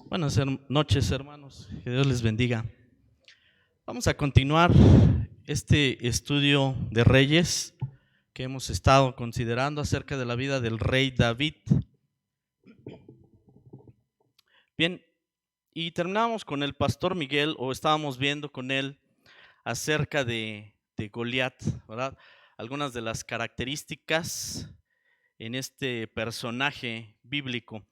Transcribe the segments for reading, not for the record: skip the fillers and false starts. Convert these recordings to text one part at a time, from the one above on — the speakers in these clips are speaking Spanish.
Buenas noches, hermanos. Que Dios les bendiga. Vamos a continuar este estudio de Reyes que hemos estado considerando acerca de la vida del rey David. Bien, y terminamos con el pastor Miguel, o estábamos viendo con él acerca de Goliat, ¿verdad? Algunas de las características en este personaje bíblico.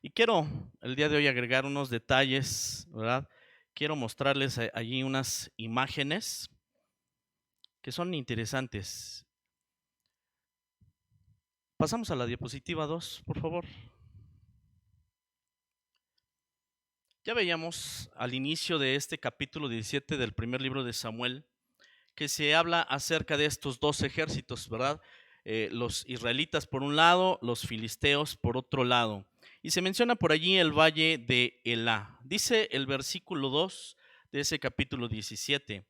Y quiero el día de hoy agregar unos detalles, ¿verdad? Quiero mostrarles allí unas imágenes que son interesantes. Pasamos a la diapositiva 2, por favor. Ya veíamos al inicio de este capítulo 17 del primer libro de Samuel que se habla acerca de estos dos ejércitos, ¿verdad? Los israelitas por un lado, los filisteos por otro lado. Y se menciona por allí el valle de Elá. Dice el versículo 2 de ese capítulo 17.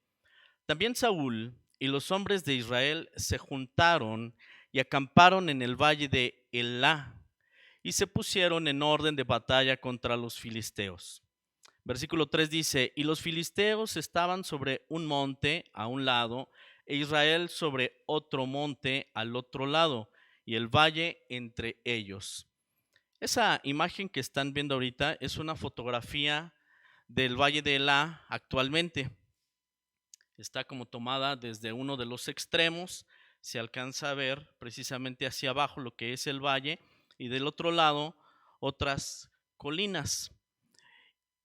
También Saúl y los hombres de Israel se juntaron y acamparon en el valle de Elá y se pusieron en orden de batalla contra los filisteos. Versículo 3 dice, y los filisteos estaban sobre un monte a un lado, e Israel sobre otro monte al otro lado, y el valle entre ellos. Esa imagen que están viendo ahorita es una fotografía del valle de Elá actualmente. Está como tomada desde uno de los extremos, se alcanza a ver precisamente hacia abajo lo que es el valle, y del otro lado otras colinas.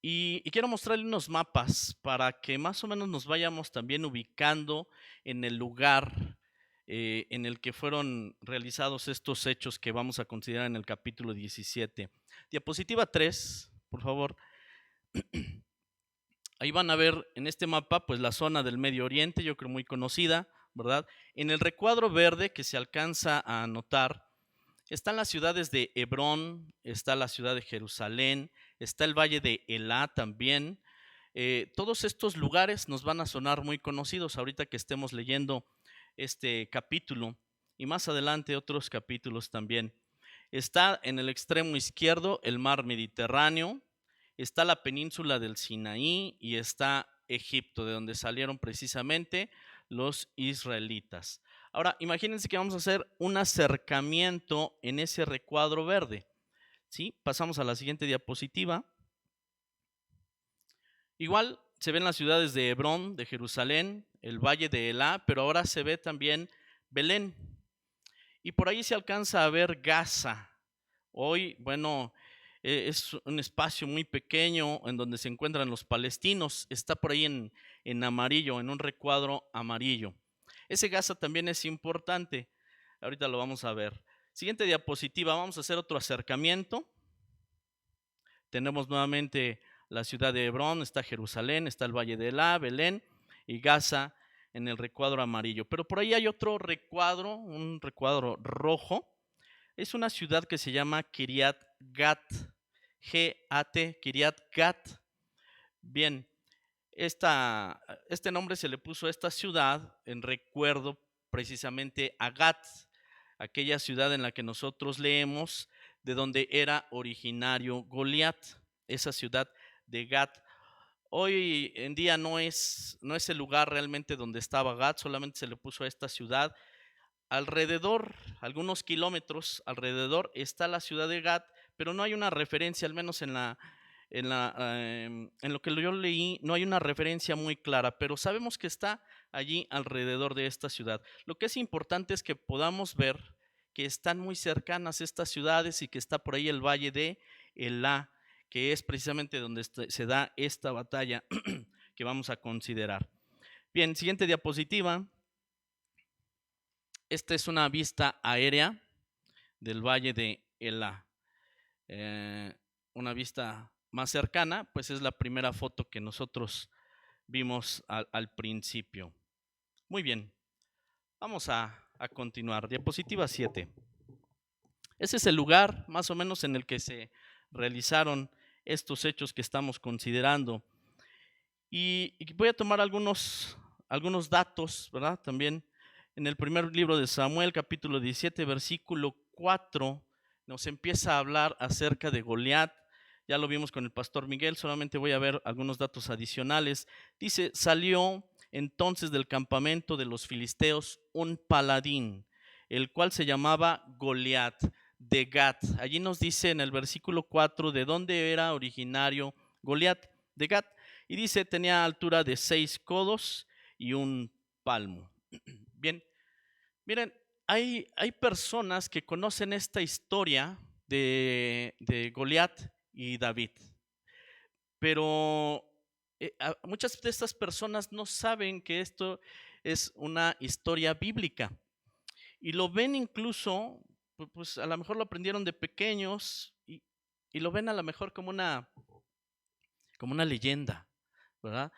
Y quiero mostrarle unos mapas para que más o menos nos vayamos también ubicando en el lugar en el que fueron realizados estos hechos que vamos a considerar en el capítulo 17. Diapositiva 3, por favor. Ahí van a ver en este mapa pues la zona del Medio Oriente, yo creo muy conocida, ¿verdad? En el recuadro verde que se alcanza a notar están las ciudades de Hebrón, está la ciudad de Jerusalén, está el valle de Elá también. Todos estos lugares nos van a sonar muy conocidos ahorita que estemos leyendo este capítulo y más adelante otros capítulos también. Está en el extremo izquierdo el mar Mediterráneo, está la península del Sinaí y está Egipto, de donde salieron precisamente los israelitas. Ahora, imagínense que vamos a hacer un acercamiento en ese recuadro verde. ¿Sí? Pasamos a la siguiente diapositiva. Igual se ven las ciudades de Hebrón, de Jerusalén, el valle de Elá, pero ahora se ve también Belén. Y por ahí se alcanza a ver Gaza. Hoy, bueno, es un espacio muy pequeño en donde se encuentran los palestinos. Está por ahí en amarillo, en un recuadro amarillo. Ese Gaza también es importante. Ahorita lo vamos a ver. Siguiente diapositiva, vamos a hacer otro acercamiento. Tenemos nuevamente la ciudad de Hebrón, está Jerusalén, está el valle de Elá, Belén y Gaza en el recuadro amarillo. Pero por ahí hay otro recuadro, un recuadro rojo. Es una ciudad que se llama Kiryat Gat, G-A-T, Kiryat Gat. Bien, este nombre se le puso a esta ciudad en recuerdo precisamente a Gat, aquella ciudad en la que nosotros leemos de donde era originario Goliat, esa ciudad de Gat. Hoy en día no es el lugar realmente donde estaba Gat, solamente se le puso a esta ciudad. Alrededor, algunos kilómetros alrededor, está la ciudad de Gat, pero no hay una referencia, al menos en lo que yo leí, no hay una referencia muy clara, pero sabemos que está allí alrededor de esta ciudad. Lo que es importante es que podamos ver que están muy cercanas estas ciudades y que está por ahí el valle de Elá, que es precisamente donde se da esta batalla que vamos a considerar. Bien, siguiente diapositiva. Esta es una vista aérea del valle de Elá. Una vista más cercana, pues es la primera foto que nosotros vimos al principio. Muy bien, vamos a continuar. Diapositiva 7. Ese es el lugar más o menos en el que se realizaron estos hechos que estamos considerando. Y voy a tomar algunos datos, ¿verdad? También en el primer libro de Samuel, capítulo 17, versículo 4, nos empieza a hablar acerca de Goliat, ya lo vimos con el pastor Miguel, solamente voy a ver algunos datos adicionales. Dice, salió entonces del campamento de los filisteos un paladín, el cual se llamaba Goliat de Gat. Allí nos dice en el versículo 4 de dónde era originario Goliat de Gat. Y dice, tenía altura de 6 codos y un palmo. Bien, miren, hay personas que conocen esta historia de Goliat y David, pero muchas de estas personas no saben que esto es una historia bíblica y lo ven incluso, pues a lo mejor lo aprendieron de pequeños y lo ven a lo mejor como una leyenda, ¿verdad?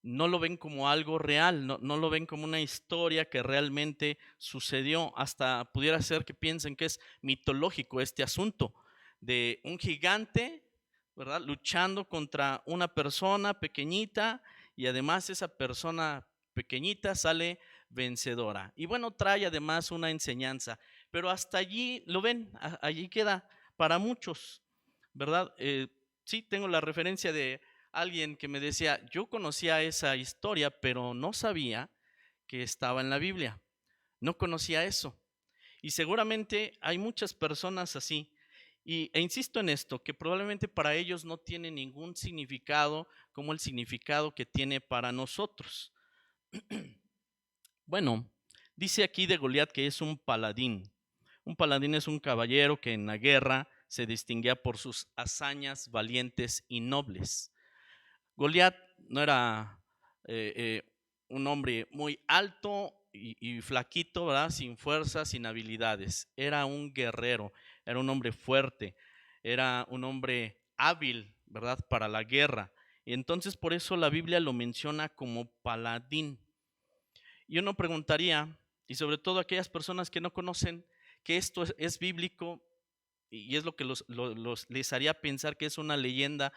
No lo ven como algo real, no lo ven como una historia que realmente sucedió. Hasta pudiera ser que piensen que es mitológico este asunto de un gigante, ¿verdad? Luchando contra una persona pequeñita y además esa persona pequeñita sale vencedora. Y bueno, trae además una enseñanza, pero hasta allí lo ven, allí queda para muchos, ¿verdad? Sí, tengo la referencia de alguien que me decía, yo conocía esa historia, pero no sabía que estaba en la Biblia. No conocía eso. Y seguramente hay muchas personas así. E insisto en esto, que probablemente para ellos no tiene ningún significado como el significado que tiene para nosotros. Bueno, dice aquí de Goliat que es un paladín. Un paladín es un caballero que en la guerra se distinguía por sus hazañas valientes y nobles. Goliat no era eh, eh, un hombre muy alto y flaquito, ¿verdad? Sin fuerza, sin habilidades. Era un guerrero, era un hombre fuerte, era un hombre hábil, ¿verdad? Para la guerra. Y entonces por eso la Biblia lo menciona como paladín. Y uno preguntaría, y sobre todo aquellas personas que no conocen que esto es bíblico y es lo que les haría pensar que es una leyenda.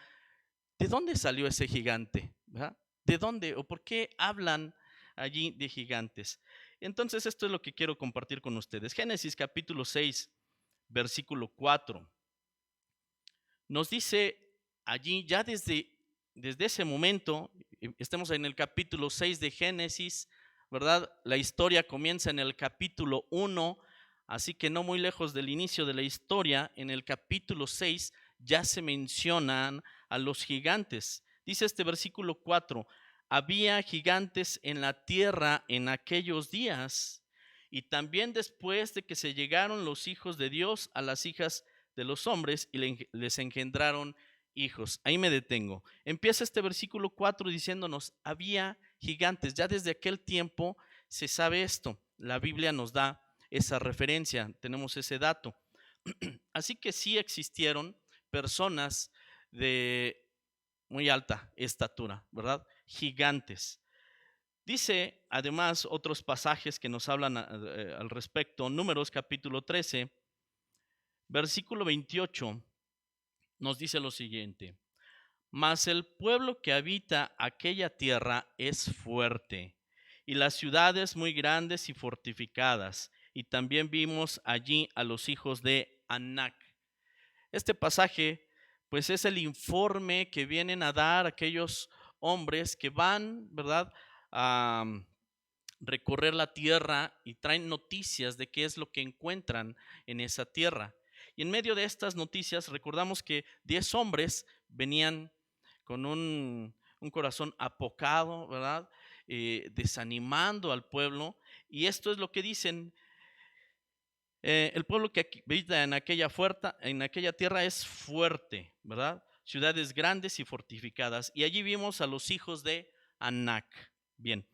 ¿De dónde salió ese gigante? ¿Verdad? ¿De dónde o por qué hablan allí de gigantes? Entonces esto es lo que quiero compartir con ustedes. Génesis capítulo 6, versículo 4. Nos dice allí, ya desde ese momento, estamos en el capítulo 6 de Génesis, ¿verdad? La historia comienza en el capítulo 1, así que no muy lejos del inicio de la historia, en el capítulo 6 ya se mencionan a los gigantes. Dice este versículo 4, había gigantes en la tierra en aquellos días, y también después de que se llegaron los hijos de Dios a las hijas de los hombres y les engendraron hijos. Ahí me detengo. Empieza este versículo 4 diciéndonos, había gigantes. Ya desde aquel tiempo se sabe esto. La Biblia nos da esa referencia, tenemos ese dato. Así que sí existieron personas de muy alta estatura, ¿verdad? Gigantes. Dice además otros pasajes que nos hablan al respecto. Números capítulo 13, versículo 28 nos dice lo siguiente: mas el pueblo que habita aquella tierra es fuerte, y las ciudades muy grandes y fortificadas, y también vimos allí a los hijos de Anac. Este pasaje, pues es el informe que vienen a dar aquellos hombres que van, ¿verdad?, a recorrer la tierra y traen noticias de qué es lo que encuentran en esa tierra. Y en medio de estas noticias recordamos que 10 hombres venían con un corazón apocado, ¿verdad? Desanimando al pueblo. Y esto es lo que dicen, el pueblo que habita en aquella tierra es fuerte, ¿verdad? Ciudades grandes y fortificadas. Y allí vimos a los hijos de Anac. Bien,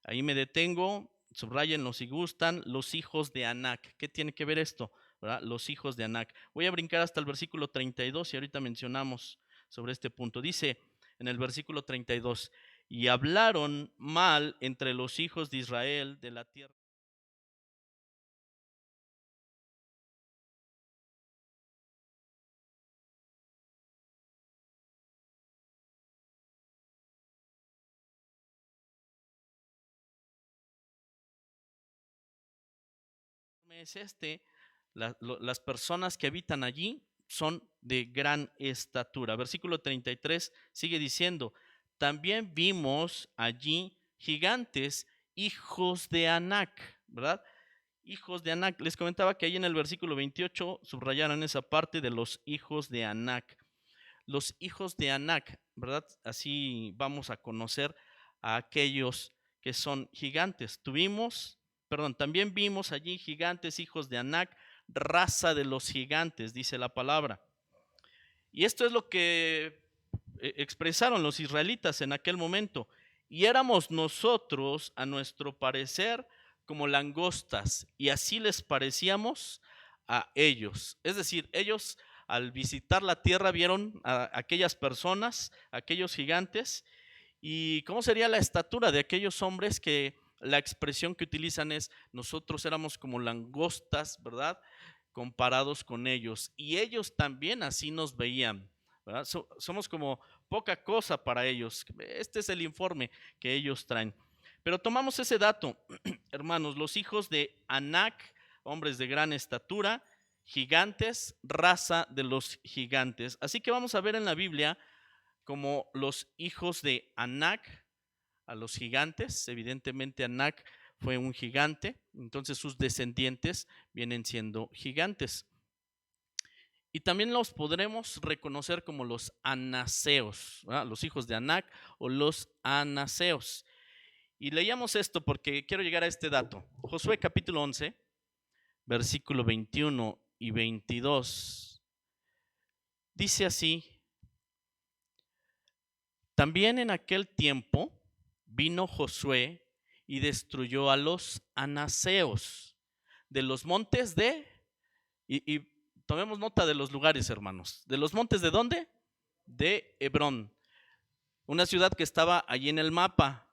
ahí me detengo, subrayenlo si gustan, los hijos de Anac. ¿Qué tiene que ver esto? ¿Verdad? Los hijos de Anac. Voy a brincar hasta el versículo 32 y ahorita mencionamos sobre este punto. Dice en el versículo 32, y hablaron mal entre los hijos de Israel de la tierra. Es las personas que habitan allí son de gran estatura. Versículo 33 sigue diciendo, también vimos allí gigantes, hijos de Anac, ¿verdad? Hijos de Anac. Les comentaba que ahí en el versículo 28 subrayaron esa parte de los hijos de Anac. Los hijos de Anac, ¿verdad? Así vamos a conocer a aquellos que son gigantes. También vimos allí gigantes, hijos de Anac, raza de los gigantes, dice la palabra. Y esto es lo que expresaron los israelitas en aquel momento. Y éramos nosotros, a nuestro parecer, como langostas, y así les parecíamos a ellos. Es decir, ellos al visitar la tierra vieron a aquellas personas, a aquellos gigantes, y cómo sería la estatura de aquellos hombres que la expresión que utilizan es, nosotros éramos como langostas, ¿verdad? Comparados con ellos, y ellos también así nos veían, ¿verdad? Somos como poca cosa para ellos. Este es el informe que ellos traen. Pero tomamos ese dato, hermanos, los hijos de Anac, hombres de gran estatura, gigantes, raza de los gigantes. Así que vamos a ver en la Biblia como los hijos de Anac, a los gigantes. Evidentemente Anac fue un gigante, entonces sus descendientes vienen siendo gigantes. Y también los podremos reconocer como los anaseos, ¿verdad? Los hijos de Anac o los anaseos. Y leíamos esto porque quiero llegar a este dato. Josué capítulo 11, versículo 21 y 22. Dice así, también en aquel tiempo vino Josué y destruyó a los anaseos de los montes de, y tomemos nota de los lugares, hermanos, de los montes de ¿dónde? De Hebrón, una ciudad que estaba allí en el mapa,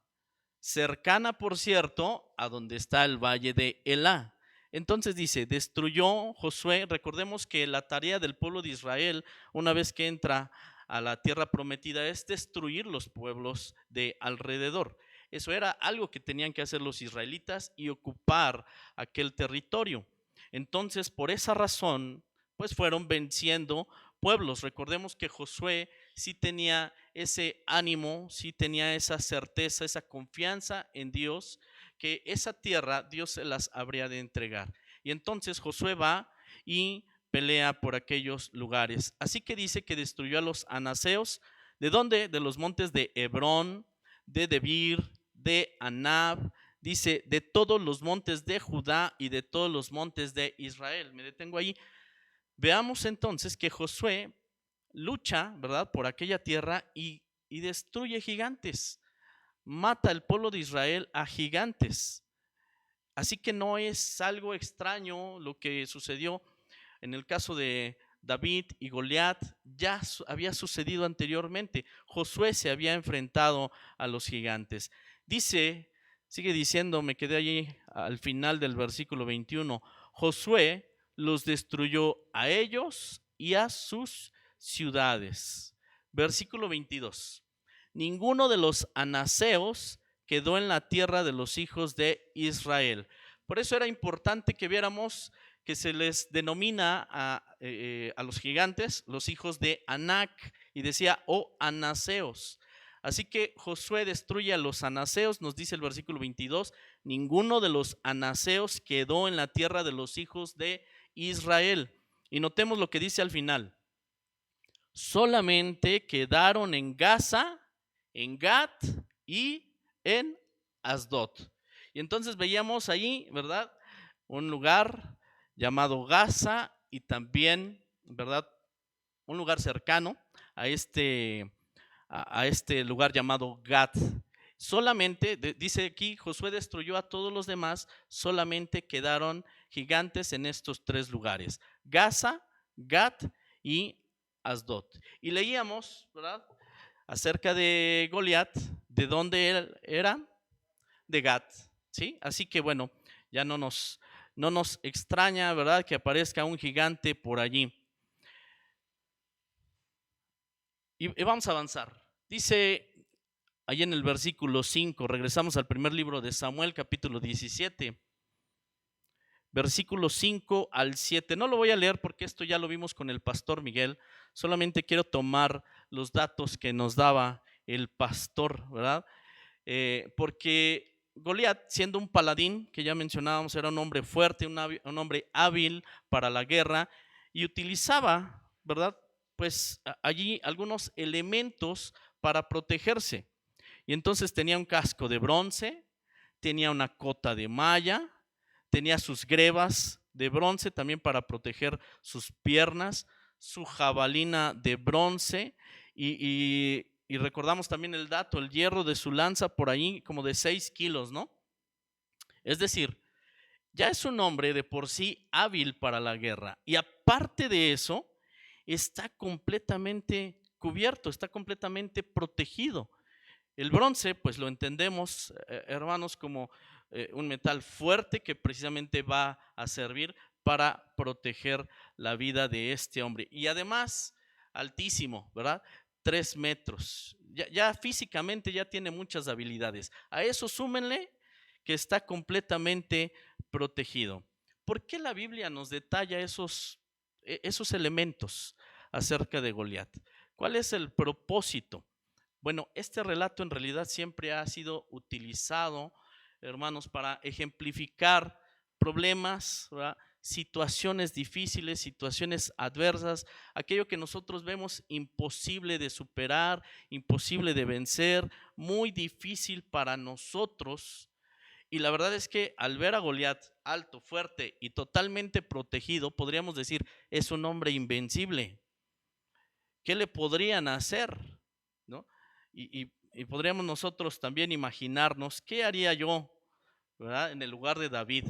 cercana, por cierto, a donde está el valle de Elá. Entonces dice, destruyó Josué. Recordemos que la tarea del pueblo de Israel, una vez que entra a la tierra prometida, es destruir los pueblos de alrededor. Eso era algo que tenían que hacer los israelitas y ocupar aquel territorio. Entonces, por esa razón, pues fueron venciendo pueblos. Recordemos que Josué sí tenía ese ánimo, sí tenía esa certeza, esa confianza en Dios, que esa tierra Dios se las habría de entregar. Y entonces Josué va y pelea por aquellos lugares. Así que dice que destruyó a los anaseos. ¿De dónde? De los montes de Hebrón, de Debir, de Anab. Dice, de todos los montes de Judá y de todos los montes de Israel. Me detengo ahí. Veamos entonces que Josué lucha, ¿verdad?, por aquella tierra y destruye gigantes. Mata al pueblo de Israel a gigantes. Así que no es algo extraño lo que sucedió en el caso de David y Goliat. Ya había sucedido anteriormente. Josué se había enfrentado a los gigantes. Sigue diciendo, me quedé allí al final del versículo 21, Josué los destruyó a ellos y a sus ciudades. Versículo 22. Ninguno de los anaseos quedó en la tierra de los hijos de Israel. Por eso era importante que viéramos que se les denomina a los gigantes los hijos de Anac, y decía, oh anaseos. Así que Josué destruye a los anaseos, nos dice el versículo 22, ninguno de los anaseos quedó en la tierra de los hijos de Israel. Y notemos lo que dice al final, solamente quedaron en Gaza, en Gat y en Asdod. Y entonces veíamos ahí, ¿verdad?, un lugar llamado Gaza y también, ¿verdad?, un lugar cercano a este lugar llamado Gat. Solamente, dice aquí, Josué destruyó a todos los demás, solamente quedaron gigantes en estos tres lugares, Gaza, Gat y Asdod. Y leíamos, ¿verdad?, acerca de Goliat, ¿de dónde era? De Gat, ¿sí? Así que bueno, ya no nos extraña, ¿verdad?, que aparezca un gigante por allí. Y vamos a avanzar. Dice allí en el versículo 5, regresamos al primer libro de Samuel, capítulo 17. versículos 5 al 7. No lo voy a leer porque esto ya lo vimos con el pastor Miguel, solamente quiero tomar los datos que nos daba el pastor, ¿verdad? Porque Goliat, siendo un paladín, que ya mencionábamos, era un hombre fuerte, un hombre hábil para la guerra y utilizaba, ¿verdad? Pues allí algunos elementos para protegerse. Y entonces tenía un casco de bronce, tenía una cota de malla, tenía sus grebas de bronce también para proteger sus piernas, su jabalina de bronce y recordamos también el dato, el hierro de su lanza por ahí como de 6 kilos, ¿no? Es decir, ya es un hombre de por sí hábil para la guerra y aparte de eso, está completamente cubierto, está completamente protegido. El bronce, pues lo entendemos, hermanos, como un metal fuerte que precisamente va a servir para proteger la vida de este hombre. Y además, altísimo, ¿verdad? 3 metros. Ya físicamente ya tiene muchas habilidades. A eso súmenle que está completamente protegido. ¿Por qué la Biblia nos detalla esos elementos acerca de Goliat? ¿Cuál es el propósito? Bueno, este relato en realidad siempre ha sido utilizado, hermanos, para ejemplificar problemas, ¿verdad? Situaciones difíciles, situaciones adversas, aquello que nosotros vemos imposible de superar, imposible de vencer, muy difícil para nosotros. Y la verdad es que al ver a Goliat alto, fuerte y totalmente protegido, podríamos decir, es un hombre invencible. ¿Qué le podrían hacer? ¿No? Y podríamos nosotros también imaginarnos qué haría yo, ¿verdad? En el lugar de David.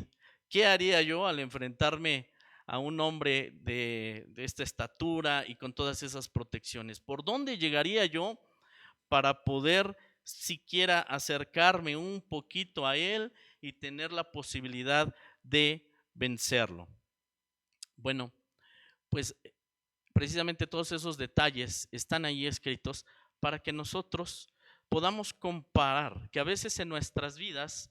¿Qué haría yo al enfrentarme a un hombre de esta estatura y con todas esas protecciones? ¿Por dónde llegaría yo para poder siquiera acercarme un poquito a él y tener la posibilidad de vencerlo? Bueno, pues precisamente todos esos detalles están ahí escritos para que nosotros podamos comparar, que a veces en nuestras vidas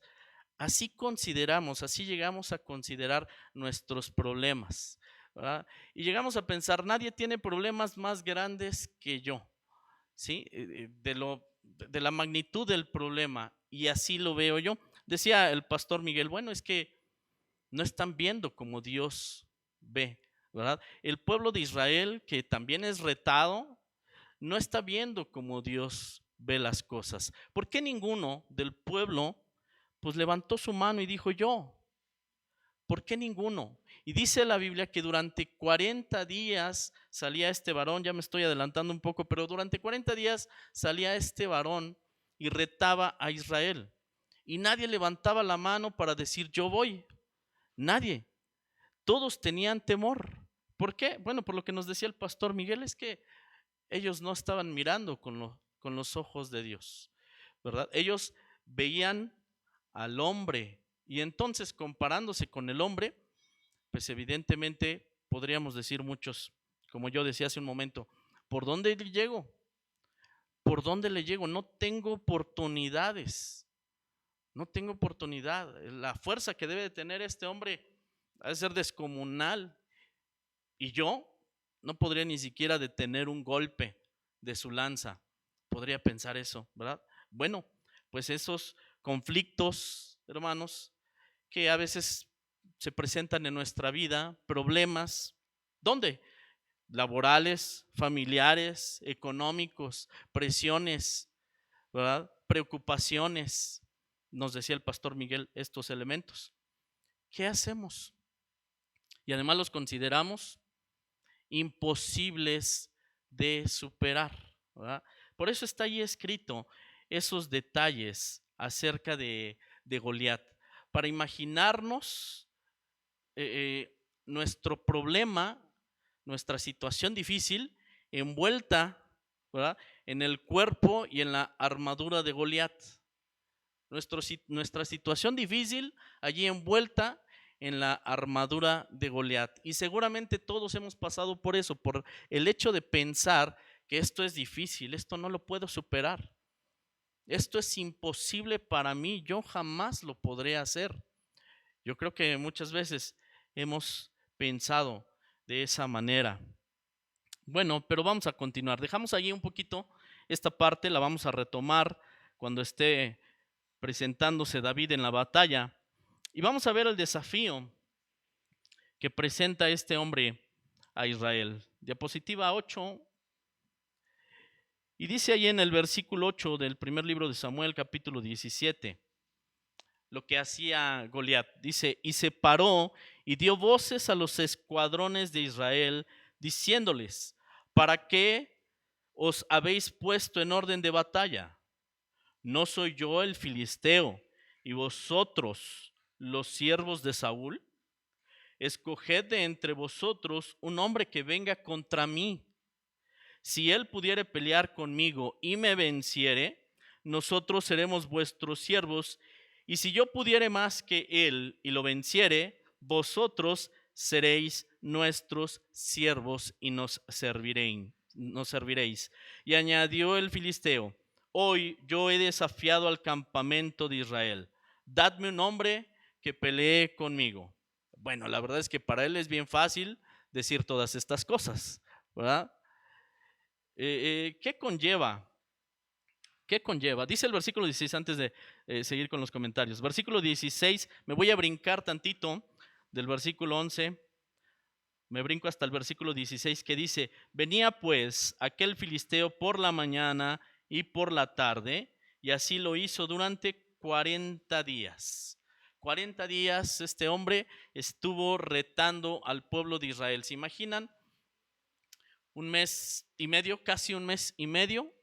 así consideramos, así llegamos a considerar nuestros problemas, ¿verdad? Y llegamos a pensar, nadie tiene problemas más grandes que yo, ¿sí? De la magnitud del problema, y así lo veo yo. Decía el pastor Miguel, bueno, es que no están viendo como Dios ve, ¿verdad? El pueblo de Israel, que también es retado, no está viendo como Dios ve las cosas. ¿Por qué ninguno del pueblo pues levantó su mano y dijo yo? ¿Por qué ninguno? Y dice la Biblia que durante 40 días salía este varón, ya me estoy adelantando un poco, pero durante 40 días salía este varón y retaba a Israel. Y nadie levantaba la mano para decir yo voy. Nadie. Todos tenían temor. ¿Por qué? Bueno, por lo que nos decía el pastor Miguel, es que ellos no estaban mirando con los ojos de Dios, ¿verdad? Ellos veían al hombre y entonces comparándose con el hombre, pues evidentemente podríamos decir muchos, como yo decía hace un momento, ¿por dónde llego? ¿Por dónde le llego? No tengo oportunidades. No tengo oportunidad. La fuerza que debe de tener este hombre ha de ser descomunal. Y yo no podría ni siquiera detener un golpe de su lanza. Podría pensar eso, ¿verdad? Bueno, pues esos conflictos, hermanos, que a veces se presentan en nuestra vida, problemas, ¿dónde? Laborales, familiares, económicos, presiones, ¿verdad? Preocupaciones, nos decía el pastor Miguel, estos elementos. ¿Qué hacemos? Y además los consideramos imposibles de superar, ¿verdad? Por eso está ahí escrito esos detalles acerca de Goliat, para imaginarnos nuestro problema, nuestra situación difícil, envuelta, ¿verdad?, en el cuerpo y en la armadura de Goliat. Nuestra situación difícil allí envuelta en la armadura de Goliat. Y seguramente todos hemos pasado por eso, por el hecho de pensar que esto es difícil, esto no lo puedo superar, esto es imposible para mí, yo jamás lo podré hacer. Yo creo que muchas veces hemos pensado de esa manera. Bueno, pero vamos a continuar. Dejamos allí un poquito esta parte, la vamos a retomar cuando esté presentándose David en la batalla. Y vamos a ver el desafío que presenta este hombre a Israel. Diapositiva 8. Y dice ahí en el versículo 8 del primer libro de Samuel, capítulo 17, lo que hacía Goliat. Dice, y se paró y dio voces a los escuadrones de Israel, diciéndoles, ¿para qué os habéis puesto en orden de batalla? ¿No soy yo el filisteo y vosotros los siervos de Saúl? Escoged de entre vosotros un hombre que venga contra mí. Si él pudiere pelear conmigo y me venciere, nosotros seremos vuestros siervos, y si yo pudiere más que él y lo venciere, vosotros seréis nuestros siervos y nos serviréis. Y añadió el filisteo, hoy yo he desafiado al campamento de Israel, dadme un hombre que pelee conmigo. Bueno, la verdad es que para él es bien fácil decir todas estas cosas, ¿verdad? ¿Qué conlleva? ¿Qué conlleva? Dice el versículo 16 antes de seguir con los comentarios. Versículo 16, me voy a brincar tantito del versículo 11, me brinco hasta el versículo 16 que dice, venía pues aquel filisteo por la mañana y por la tarde, y así lo hizo durante 40 días. 40 días este hombre estuvo retando al pueblo de Israel. ¿Se imaginan? Un mes y medio, casi un mes y medio,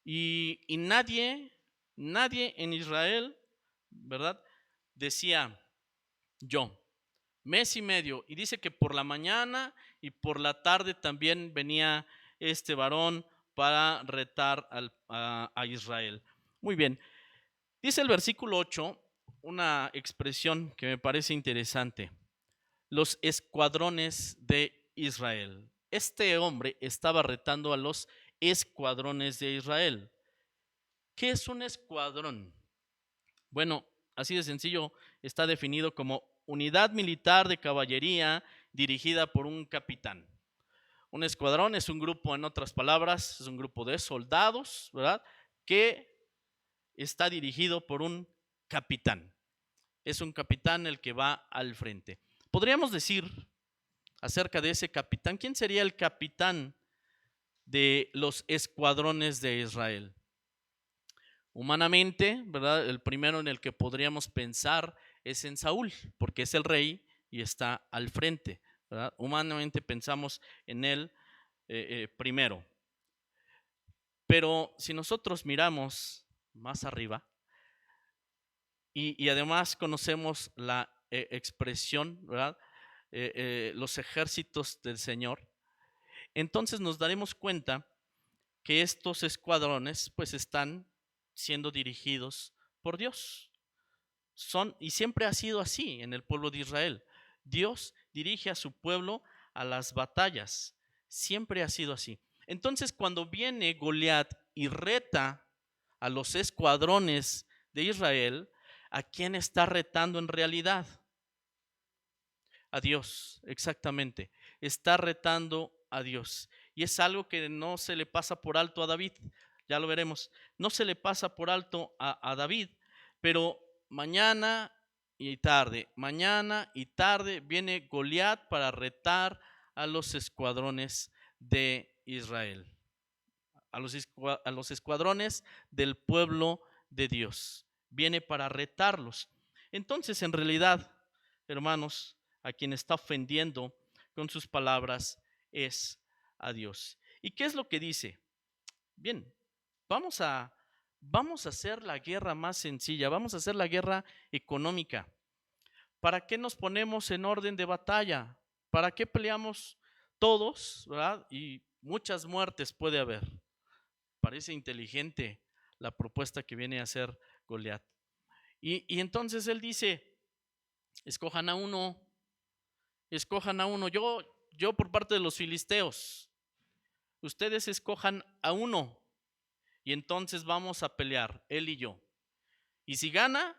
y nadie en Israel, ¿verdad? Decía yo, mes y medio, y dice que por la mañana y por la tarde también venía este varón para retar a Israel. Muy bien, dice el versículo 8 una expresión que me parece interesante, los escuadrones de Israel. Este hombre estaba retando a los escuadrones de Israel. ¿Qué es un escuadrón? Bueno, así de sencillo, está definido como unidad militar de caballería dirigida por un capitán. Un escuadrón es un grupo, en otras palabras, es un grupo de soldados, ¿verdad? Que está dirigido por un capitán. Es un capitán el que va al frente. Podríamos decir acerca de ese capitán, ¿quién sería el capitán de los escuadrones de Israel? Humanamente, ¿verdad? El primero en el que podríamos pensar es en Saúl, porque es el rey y está al frente, ¿verdad? Humanamente pensamos en él primero. Pero si nosotros miramos más arriba y además conocemos la expresión, ¿verdad? Los ejércitos del Señor, entonces nos daremos cuenta que estos escuadrones pues están siendo dirigidos por Dios. Y siempre ha sido así en el pueblo de Israel. Dios dirige a su pueblo a las batallas. Siempre ha sido así. Entonces, cuando viene Goliat y reta a los escuadrones de Israel, ¿a quién está retando en realidad? A Dios, exactamente. Está retando a Dios. Y es algo que no se le pasa por alto a David. Ya lo veremos. No se le pasa por alto a David, pero mañana y tarde viene Goliat para retar a los escuadrones de Israel, a los escuadrones del pueblo de Dios. Viene para retarlos. Entonces, en realidad, hermanos, a quien está ofendiendo con sus palabras es a Dios. ¿Y qué es lo que dice? Bien, vamos a hacer la guerra más sencilla, vamos a hacer la guerra económica. ¿Para qué nos ponemos en orden de batalla? ¿Para qué peleamos todos, verdad? Y muchas muertes puede haber. Parece inteligente la propuesta que viene a hacer Goliat. Y entonces él dice, escojan a uno. Yo por parte de los filisteos, ustedes escojan a uno y entonces vamos a pelear, él y yo. Y si gana,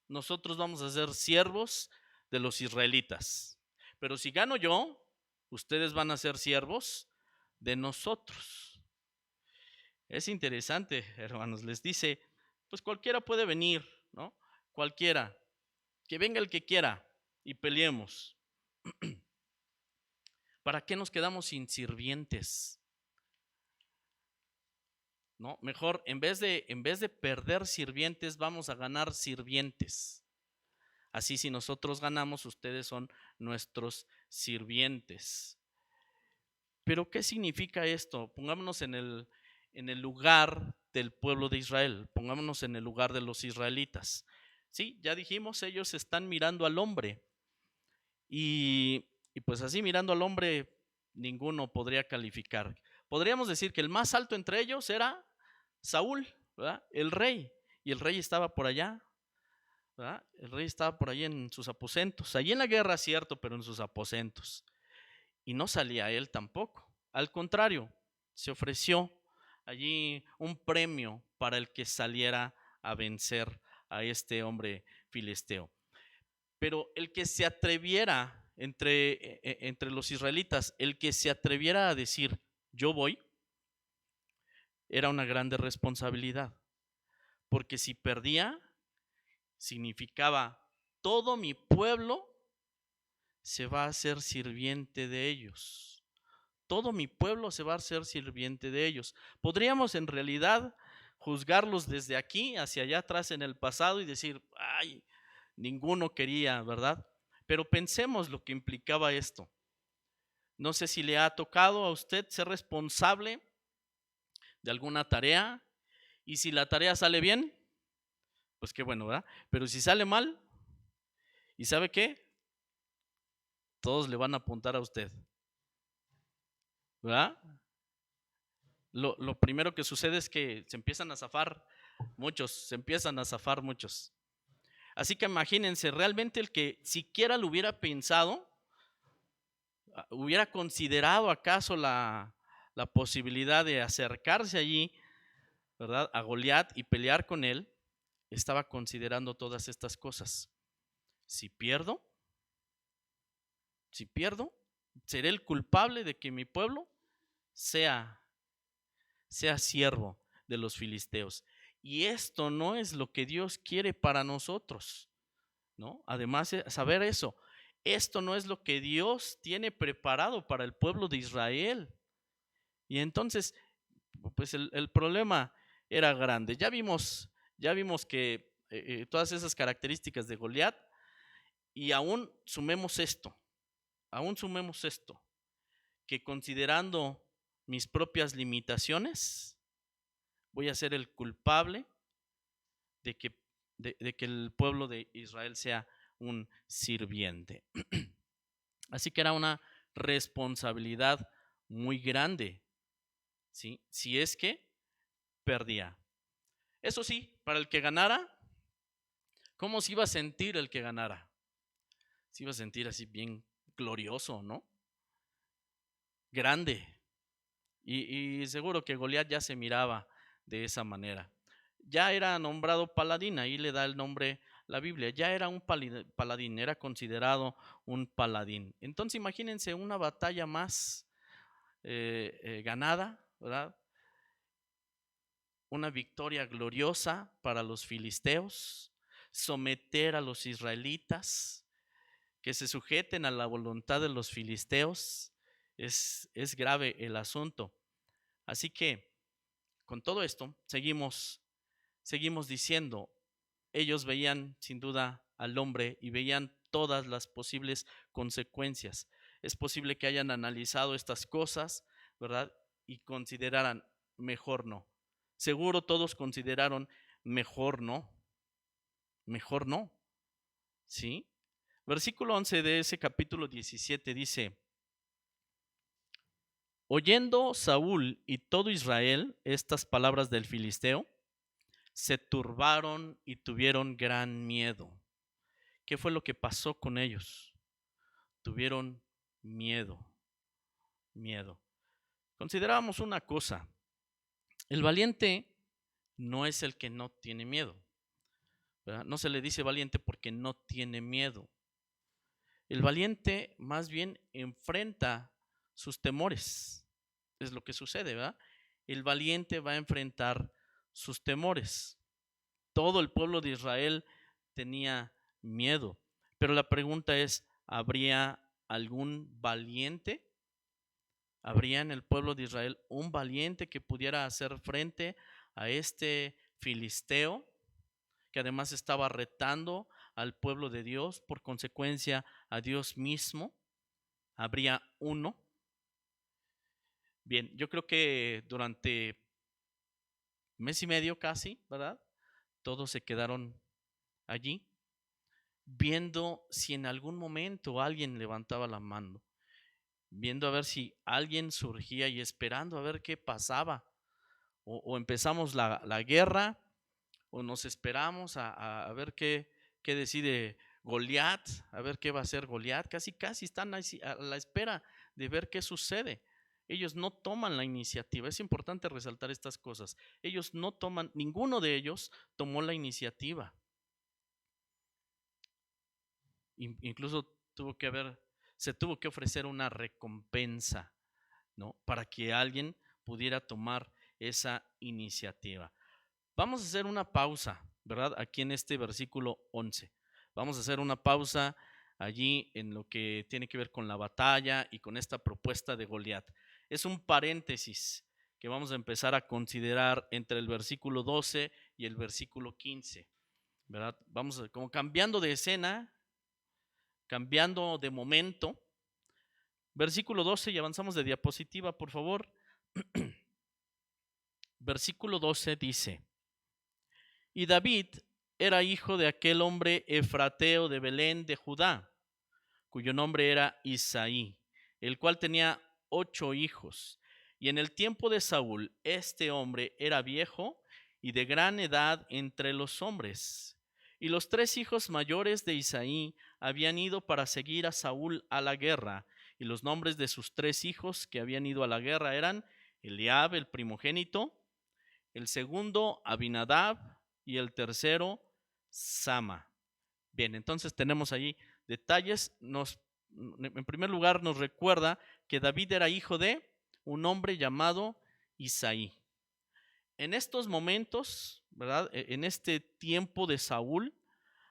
nosotros vamos a ser siervos de los israelitas. Pero si gano yo, ustedes van a ser siervos de nosotros. Es interesante, hermanos, les dice, pues cualquiera puede venir, ¿no? Cualquiera, que venga el que quiera y peleemos. ¿Para qué nos quedamos sin sirvientes? ¿No? Mejor, en vez de perder sirvientes, vamos a ganar sirvientes. Así, si nosotros ganamos, ustedes son nuestros sirvientes. Pero ¿qué significa esto? Pongámonos en el lugar del pueblo de Israel, pongámonos en el lugar de los israelitas. Sí, ya dijimos, ellos están mirando al hombre y pues así mirando al hombre, ninguno podría calificar. Podríamos decir que el más alto entre ellos era Saúl, ¿verdad? El rey, y el rey estaba por allá, ¿verdad? El rey estaba por ahí en sus aposentos, allí en la guerra, cierto, pero en sus aposentos. Y no salía él tampoco. Al contrario, se ofreció allí un premio para el que saliera a vencer a este hombre filisteo. Pero el que se atreviera entre los israelitas, el que se atreviera a decir, yo voy, era una grande responsabilidad. Porque si perdía, significaba todo mi pueblo se va a hacer sirviente de ellos. Todo mi pueblo se va a hacer sirviente de ellos. Podríamos en realidad juzgarlos desde aquí hacia allá atrás en el pasado y decir, ay, ninguno quería, ¿verdad? Pero pensemos lo que implicaba esto. No sé si le ha tocado a usted ser responsable de alguna tarea y si la tarea sale bien, pues qué bueno, ¿verdad? Pero si sale mal, ¿y sabe qué? Todos le van a apuntar a usted, ¿verdad? Lo primero que sucede es que se empiezan a zafar muchos. Así que imagínense, realmente el que siquiera lo hubiera pensado, hubiera considerado acaso la posibilidad de acercarse allí, ¿verdad? A Goliat y pelear con él, estaba considerando todas estas cosas. Si pierdo, seré el culpable de que mi pueblo sea siervo de los filisteos. Y esto no es lo que Dios quiere para nosotros, ¿no? Además de saber eso, esto no es lo que Dios tiene preparado para el pueblo de Israel. Y entonces, pues el problema era grande. Ya vimos que todas esas características de Goliat, y aún sumemos esto, que considerando mis propias limitaciones, voy a ser el culpable de que el pueblo de Israel sea un sirviente. Así que era una responsabilidad muy grande, ¿sí? Si es que perdía. Eso sí, para el que ganara, ¿cómo se iba a sentir el que ganara? Se iba a sentir así bien glorioso, ¿no? Grande. Y seguro que Goliat ya se miraba de esa manera. Ya era nombrado paladín, ahí le da el nombre la Biblia, ya era un paladín, era considerado un paladín. Entonces imagínense una batalla más ganada, ¿verdad? Una victoria gloriosa para los filisteos, someter a los israelitas, que se sujeten a la voluntad de los filisteos, es grave el asunto. Así que con todo esto seguimos diciendo, ellos veían sin duda al hombre y veían todas las posibles consecuencias. Es posible que hayan analizado estas cosas, ¿verdad? Y consideraran, mejor no. Seguro todos consideraron, mejor no, ¿sí? Versículo 11 de ese capítulo 17 dice, oyendo Saúl y todo Israel estas palabras del filisteo, se turbaron y tuvieron gran miedo. ¿Qué fue lo que pasó con ellos? Tuvieron miedo. Considerábamos una cosa, el valiente no es el que no tiene miedo, ¿verdad? No se le dice valiente porque no tiene miedo. El valiente más bien enfrenta sus temores. Es lo que sucede, ¿verdad? El valiente va a enfrentar sus temores. Todo el pueblo de Israel tenía miedo. Pero la pregunta es, ¿habría algún valiente? ¿Habría en el pueblo de Israel un valiente que pudiera hacer frente a este filisteo, que además estaba retando al pueblo de Dios, por consecuencia a Dios mismo? ¿Habría uno? Bien, yo creo que durante mes y medio casi, ¿verdad? Todos se quedaron allí, viendo si en algún momento alguien levantaba la mano, viendo a ver si alguien surgía y esperando a ver qué pasaba. O empezamos la guerra, o nos esperamos a ver qué decide Goliat, a ver qué va a hacer Goliat. Casi están a la espera de ver qué sucede. Ellos no toman la iniciativa. Es importante resaltar estas cosas. Ellos no toman, ninguno de ellos tomó la iniciativa. Incluso se tuvo que ofrecer una recompensa, ¿no? Para que alguien pudiera tomar esa iniciativa. Vamos a hacer una pausa, ¿verdad? Aquí en este versículo 11. Vamos a hacer una pausa allí en lo que tiene que ver con la batalla y con esta propuesta de Goliat. Es un paréntesis que vamos a empezar a considerar entre el versículo 12 y el versículo 15, ¿verdad? Vamos como cambiando de escena, cambiando de momento. Versículo 12 y avanzamos de diapositiva, por favor. Versículo 12 dice: y David era hijo de aquel hombre efrateo de Belén de Judá, cuyo nombre era Isaí, el cual tenía 8 hijos. Y en el tiempo de Saúl, este hombre era viejo y de gran edad entre los hombres. Y los 3 hijos mayores de Isaí habían ido para seguir a Saúl a la guerra. Y los nombres de sus 3 hijos que habían ido a la guerra eran Eliab, el primogénito, el segundo Abinadab y el tercero Sama. Bien, entonces tenemos allí detalles. En primer lugar nos recuerda que David era hijo de un hombre llamado Isaí. En estos momentos, ¿verdad? En este tiempo de Saúl,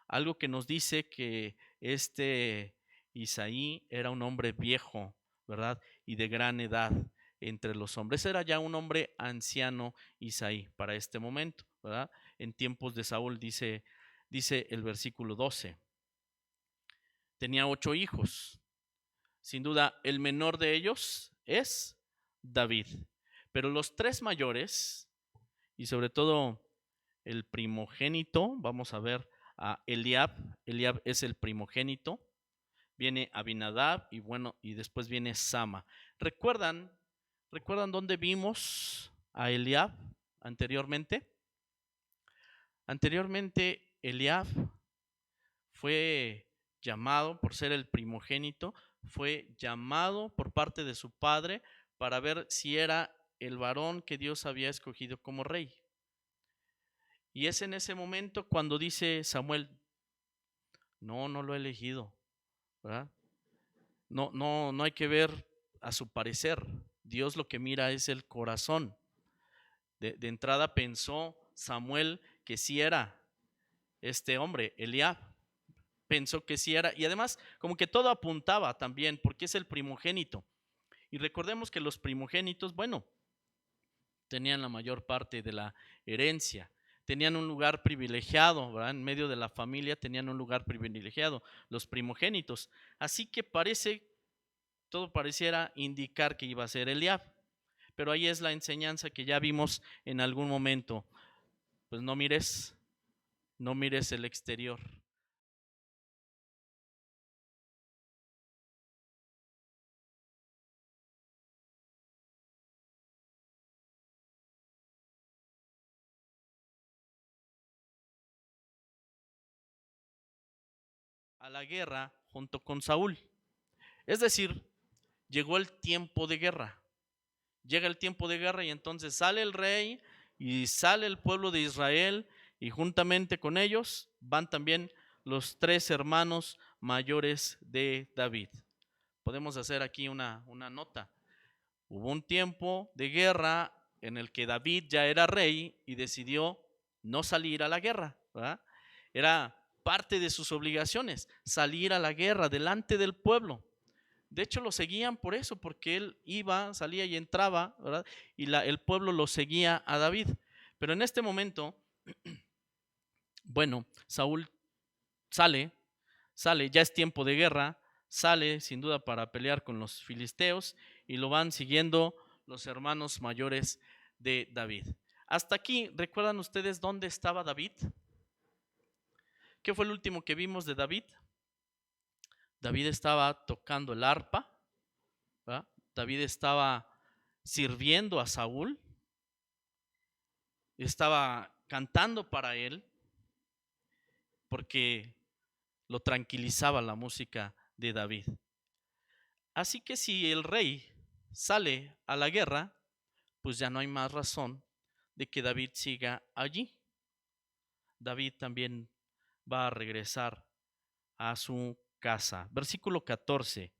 algo que nos dice que este Isaí era un hombre viejo, ¿verdad? Y de gran edad entre los hombres. Era ya un hombre anciano Isaí para este momento, ¿verdad? En tiempos de Saúl, dice el versículo 12. Tenía 8 hijos. Sin duda, el menor de ellos es David. Pero los 3 mayores, y sobre todo el primogénito, vamos a ver a Eliab. Eliab es el primogénito. Viene Abinadab y después viene Sama. ¿Recuerdan dónde vimos a Eliab anteriormente? Anteriormente, Eliab fue llamado, por ser el primogénito, fue llamado por parte de su padre para ver si era el varón que Dios había escogido como rey. Y es en ese momento cuando dice Samuel: no lo he elegido, ¿verdad? No hay que ver a su parecer. Dios lo que mira es el corazón. De entrada pensó Samuel que sí era este hombre, Eliab. Pensó que sí era, y además como que todo apuntaba también, porque es el primogénito. Y recordemos que los primogénitos, bueno, tenían la mayor parte de la herencia, tenían un lugar privilegiado, ¿verdad? En medio de la familia tenían un lugar privilegiado, los primogénitos. Así que todo pareciera indicar que iba a ser Eliab. Pero ahí es la enseñanza que ya vimos en algún momento. Pues no mires el exterior. A la guerra junto con Saúl. Es decir, llegó el tiempo de guerra. Llega el tiempo de guerra y entonces sale el rey y sale el pueblo de Israel, y juntamente con ellos van también los 3 hermanos mayores de David. Podemos hacer aquí una nota. Hubo un tiempo de guerra en el que David ya era rey y decidió no salir a la guerra, ¿verdad? Era parte de sus obligaciones, salir a la guerra delante del pueblo. De hecho, lo seguían por eso, porque él iba, salía y entraba, ¿verdad? Y el pueblo lo seguía a David. Pero en este momento, bueno, Saúl sale, ya es tiempo de guerra, sale sin duda para pelear con los filisteos y lo van siguiendo los hermanos mayores de David. Hasta aquí, ¿recuerdan ustedes dónde estaba David? ¿Qué fue el último que vimos de David? David estaba tocando el arpa, ¿verdad? David estaba sirviendo a Saúl, estaba cantando para él, porque lo tranquilizaba la música de David. Así que si el rey sale a la guerra, pues ya no hay más razón de que David siga allí. David también va a regresar a su casa. Versículo 14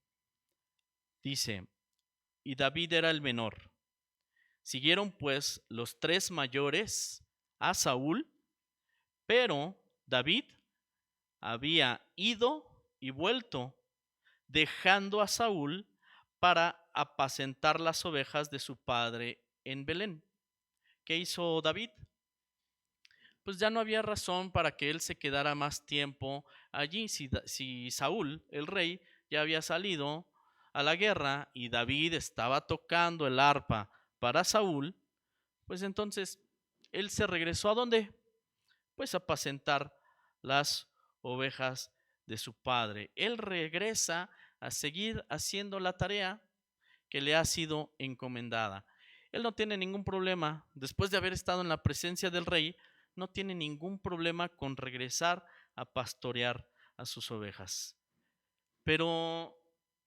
dice: y David era el menor. Siguieron pues los tres mayores a Saúl, pero David había ido y vuelto, dejando a Saúl para apacentar las ovejas de su padre en Belén. ¿Qué hizo David? Pues ya no había razón para que él se quedara más tiempo allí. Si Saúl, el rey, ya había salido a la guerra y David estaba tocando el arpa para Saúl, pues entonces él se regresó ¿a dónde? Pues a apacentar las ovejas de su padre. Él regresa a seguir haciendo la tarea que le ha sido encomendada. Él no tiene ningún problema, después de haber estado en la presencia del rey, no tiene ningún problema con regresar a pastorear a sus ovejas. Pero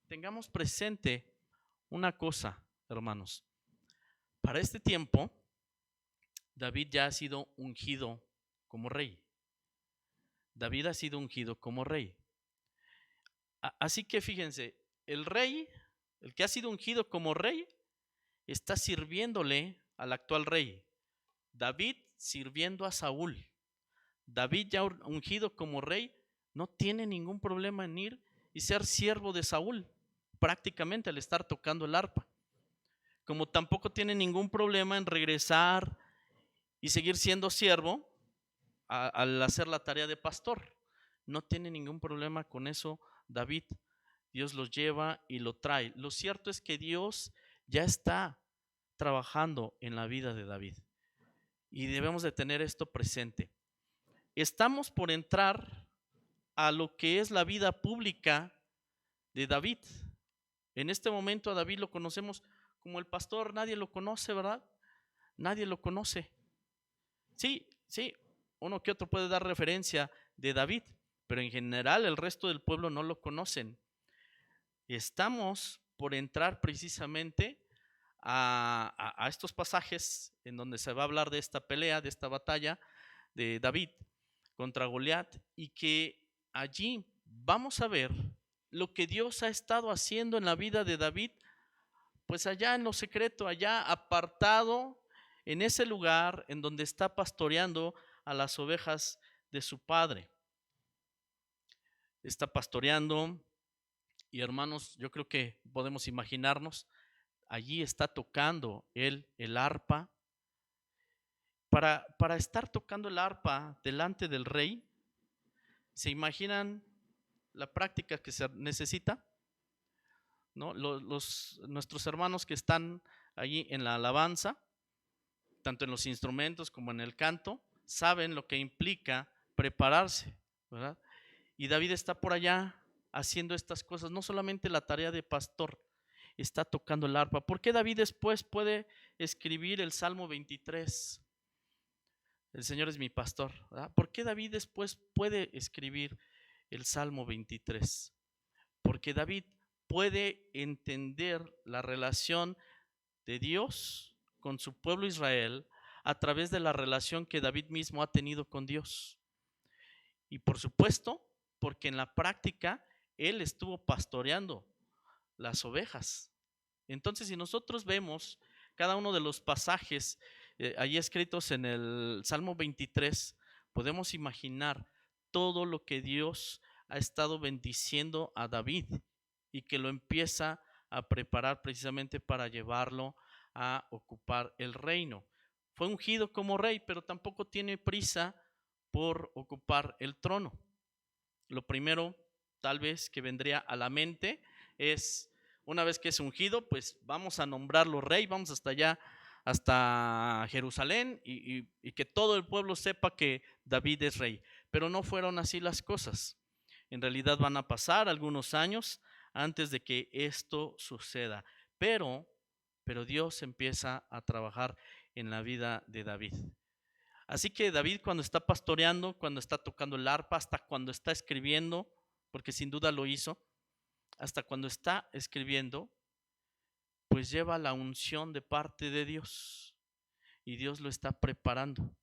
tengamos presente una cosa, hermanos. Para este tiempo, David ya ha sido ungido como rey. David ha sido ungido como rey. Así que fíjense, el rey, el que ha sido ungido como rey, está sirviéndole al actual rey. David sirviendo a Saúl. David ya ungido como rey no tiene ningún problema en ir y ser siervo de Saúl, prácticamente al estar tocando el arpa. Como tampoco tiene ningún problema en regresar y seguir siendo siervo al hacer la tarea de pastor. No tiene ningún problema con eso David. Dios lo lleva y lo trae. Lo cierto es que Dios ya está trabajando en la vida de David y debemos de tener esto presente. Estamos por entrar a lo que es la vida pública de David. En este momento a David lo conocemos como el pastor, nadie lo conoce, ¿verdad? Nadie lo conoce. Sí, uno que otro puede dar referencia de David, pero en general el resto del pueblo no lo conocen. Estamos por entrar precisamente a estos pasajes en donde se va a hablar de esta pelea, de esta batalla de David contra Goliat, y que allí vamos a ver lo que Dios ha estado haciendo en la vida de David, pues allá en lo secreto, allá apartado en ese lugar en donde está pastoreando a las ovejas de su padre. Está pastoreando y, hermanos, yo creo que podemos imaginarnos, allí está tocando él el arpa. Para estar tocando el arpa delante del rey, ¿se imaginan la práctica que se necesita? ¿No? Nuestros hermanos que están allí en la alabanza, tanto en los instrumentos como en el canto, saben lo que implica prepararse, ¿verdad? Y David está por allá haciendo estas cosas, no solamente la tarea de pastor, está tocando el arpa. ¿Por qué David después puede escribir el Salmo 23? El Señor es mi pastor, ¿verdad? ¿Por qué David después puede escribir el Salmo 23? Porque David puede entender la relación de Dios con su pueblo Israel a través de la relación que David mismo ha tenido con Dios. Y por supuesto, porque en la práctica Él estuvo pastoreando las ovejas. Entonces, si nosotros vemos cada uno de los pasajes ahí escritos en el Salmo 23, podemos imaginar todo lo que Dios ha estado bendiciendo a David y que lo empieza a preparar precisamente para llevarlo a ocupar el reino. Fue ungido como rey, pero tampoco tiene prisa por ocupar el trono. Lo primero, tal vez, que vendría a la mente es, una vez que es ungido, pues vamos a nombrarlo rey, vamos hasta allá, hasta Jerusalén, y que todo el pueblo sepa que David es rey. Pero no fueron así las cosas. En realidad van a pasar algunos años antes de que esto suceda. Pero Dios empieza a trabajar en la vida de David. Así que David, cuando está pastoreando, cuando está tocando el arpa, hasta cuando está escribiendo, porque sin duda lo hizo, hasta cuando está escribiendo, pues lleva la unción de parte de Dios y Dios lo está preparando.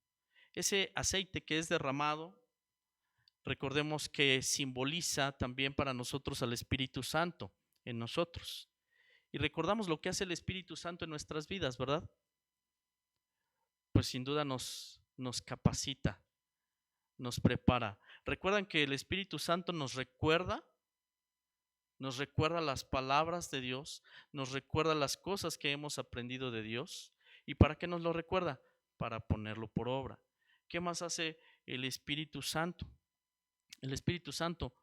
Ese aceite que es derramado, recordemos que simboliza también para nosotros al Espíritu Santo en nosotros. Y recordamos lo que hace el Espíritu Santo en nuestras vidas, ¿verdad? Pues sin duda nos capacita, nos prepara. Recuerdan que el Espíritu Santo nos recuerda las palabras de Dios, nos recuerda las cosas que hemos aprendido de Dios. ¿Y para qué nos lo recuerda? Para ponerlo por obra. ¿Qué más hace el Espíritu Santo? El Espíritu Santo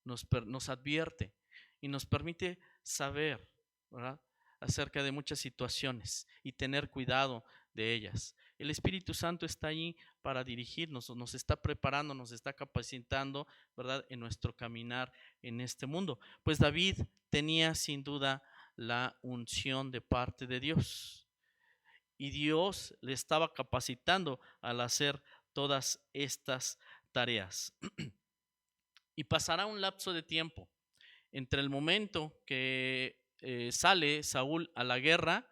nos advierte y nos permite saber, ¿verdad?, acerca de muchas situaciones y tener cuidado de ellas. El Espíritu Santo está ahí para dirigirnos, nos está preparando, nos está capacitando, ¿verdad?, en nuestro caminar en este mundo. Pues David tenía sin duda la unción de parte de Dios y Dios le estaba capacitando al hacer todas estas tareas. Y pasará un lapso de tiempo entre el momento que sale Saúl a la guerra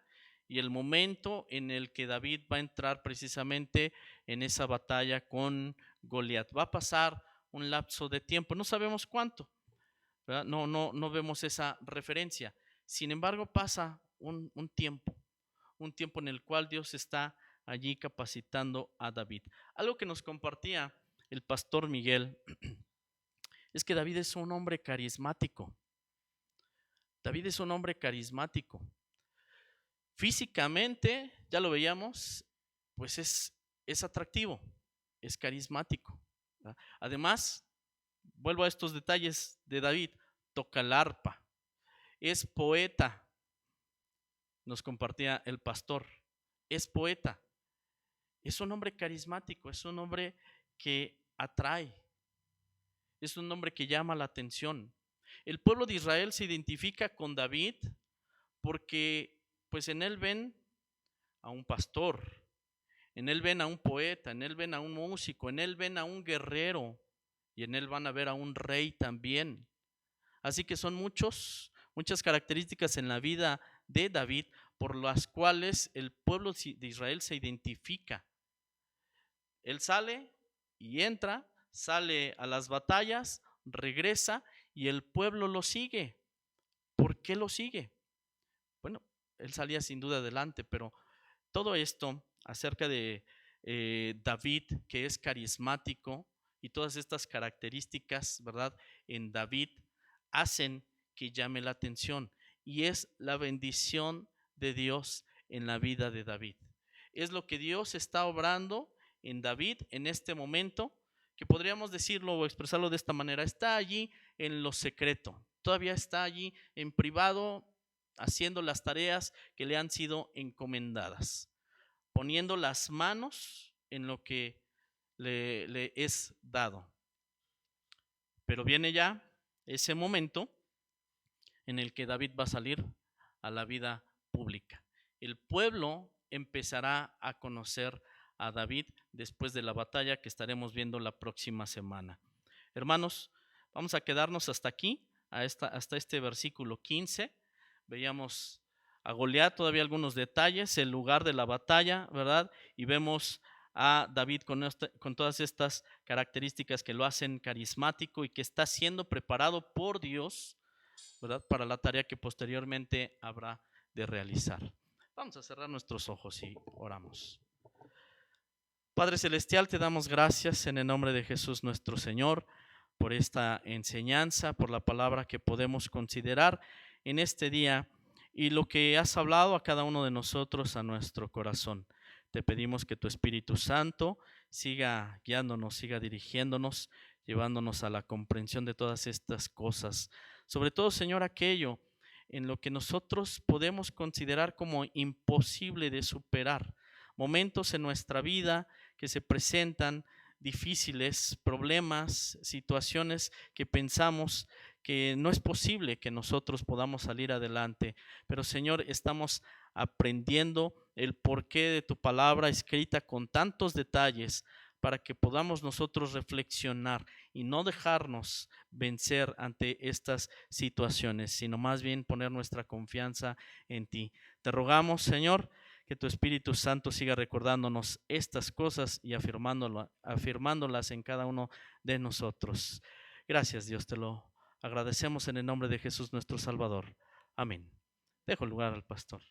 y el momento en el que David va a entrar precisamente en esa batalla con Goliat. Va a pasar un lapso de tiempo, no sabemos cuánto, ¿verdad? No vemos esa referencia. Sin embargo, pasa un tiempo en el cual Dios está allí capacitando a David. Algo que nos compartía el pastor Miguel es que David es un hombre carismático. David es un hombre carismático. Físicamente, ya lo veíamos, pues es atractivo, es carismático, ¿verdad? Además, vuelvo a estos detalles de David, toca el arpa, es poeta, nos compartía el pastor, es poeta, es un hombre carismático, es un hombre que atrae, es un hombre que llama la atención. El pueblo de Israel se identifica con David porque pues en él ven a un pastor, en él ven a un poeta, en él ven a un músico, en él ven a un guerrero y en él van a ver a un rey también. Así que son muchas características en la vida de David por las cuales el pueblo de Israel se identifica. Él sale y entra, sale a las batallas, regresa y el pueblo lo sigue. ¿Por qué lo sigue? Bueno, él salía sin duda adelante, pero todo esto acerca de David, que es carismático, y todas estas características, ¿verdad?, en David hacen que llame la atención y es la bendición de Dios en la vida de David. Es lo que Dios está obrando en David en este momento, que podríamos decirlo o expresarlo de esta manera, está allí en lo secreto, todavía está allí en privado haciendo las tareas que le han sido encomendadas, poniendo las manos en lo que le es dado. Pero viene ya ese momento en el que David va a salir a la vida pública. El pueblo empezará a conocer a David después de la batalla que estaremos viendo la próxima semana. Hermanos, vamos a quedarnos hasta aquí, hasta este versículo 15. Veíamos a Goliat, todavía algunos detalles, el lugar de la batalla, ¿verdad? Y vemos a David con todas estas características que lo hacen carismático y que está siendo preparado por Dios, ¿verdad?, para la tarea que posteriormente habrá de realizar. Vamos a cerrar nuestros ojos y oramos. Padre Celestial, te damos gracias en el nombre de Jesús nuestro Señor por esta enseñanza, por la palabra que podemos considerar en este día y lo que has hablado a cada uno de nosotros a nuestro corazón. Te pedimos que tu Espíritu Santo siga guiándonos, siga dirigiéndonos, llevándonos a la comprensión de todas estas cosas. Sobre todo, Señor, aquello en lo que nosotros podemos considerar como imposible de superar. Momentos en nuestra vida que se presentan difíciles, problemas, situaciones que pensamos que no es posible que nosotros podamos salir adelante. Pero Señor, estamos aprendiendo el porqué de tu palabra escrita con tantos detalles para que podamos nosotros reflexionar y no dejarnos vencer ante estas situaciones, sino más bien poner nuestra confianza en ti. Te rogamos, Señor, que tu Espíritu Santo siga recordándonos estas cosas y afirmándolas en cada uno de nosotros. Gracias, Dios, te lo agradecemos en el nombre de Jesús nuestro Salvador. Amén. Dejo el lugar al pastor.